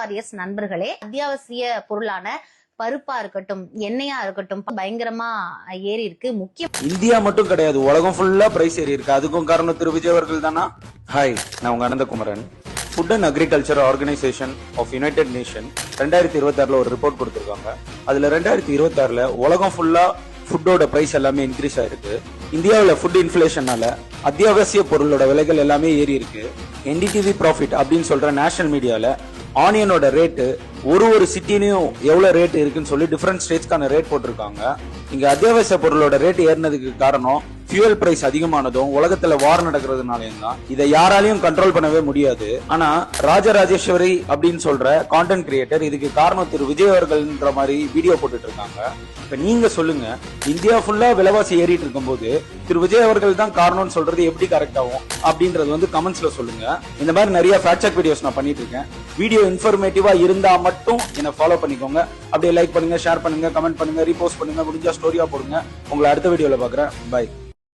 Warriors நண்பர்களே, அத்தியாவசிய பொருளான பருப்பா இருக்கட்டும், எண்ணெயா இருக்கட்டும் பயங்கரமா ஏறி இருக்கு. முக்கியம் இந்தியா மட்டும் கிடையாது, உலகம் ஃபுல்லா பிரைஸ் ஏறி இருக்கு. அதுக்கும் காரணம் திரு விஜய் அவர்கள் தானா? ஹாய், நான் உங்க Ananthakumaran. Food and agriculture organisation of united nation 2026 ஒரு ரிப்போர்ட் கொடுத்திருக்காங்க. அதுல 2026 உலகம் ஃபுல்லா ஃபுட்டோட பிரைஸ் எல்லாமே இன்க்ரீஸ் ஆயிருக்கு. இந்தியாவில் ஃபுட் இன்ஃபிளேஷனால அத்தியாவசிய பொருளோட விலைகள் எல்லாமே ஏறி இருக்கு. என்டிடிவி ப்ராஃபிட் அப்படின்னு சொல்ற நேஷனல் மீடியால ஆனியனோட ரேட்டு ஒரு சிட்டிலையும் எவ்வளவு ரேட் இருக்குன்னு சொல்லி டிஃபரெண்ட் ஸ்டேட்ஸ்க்கான ரேட் போட்டிருக்காங்க. இங்க அத்தியாவசிய பொருளோட ரேட் ஏறினதுக்கு காரணம் ஃபியூவல் பிரைஸ் அதிகமானதும் உலகத்துல வார் நடக்கிறதுனாலையும் தான். இதை யாராலையும் கண்ட்ரோல் பண்ணவே முடியாது. ஆனா ராஜராஜேஸ்வரி அப்படின்னு சொல்ற கான்டென்ட் கிரியேட்டர் இதுக்கு காரணம் திரு விஜய் அவர்கள்ன்ற மாதிரி வீடியோ போட்டுட்டு இருக்காங்க. இப்ப நீங்க சொல்லுங்க, இந்தியா ஃபுல்லா விலைவாசி ஏறிட்டு இருக்கும் போது திரு விஜய் அவர்கள் தான் காரணம்னு சொல்றது எப்படி கரெக்ட் ஆகும் அப்படின்றது கமெண்ட்ஸ்ல சொல்லுங்க. இந்த மாதிரி நிறைய ஃபேக்ட் செக் வீடியோஸ் நான் பண்ணிட்டு இருக்கேன். வீடியோ இன்ஃபர்மேட்டிவா இருந்தா மட்டும் என்ன ஃபாலோ பண்ணிக்கோங்க. அப்படியே லைக் பண்ணுங்க, ஷேர் பண்ணுங்க, கமெண்ட் பண்ணுங்க, ரீபோஸ்ட் பண்ணுங்க, முடிஞ்சா ஸ்டோரியா போடுங்க. உங்களை அடுத்த வீடியோல பாக்குறேன். பை.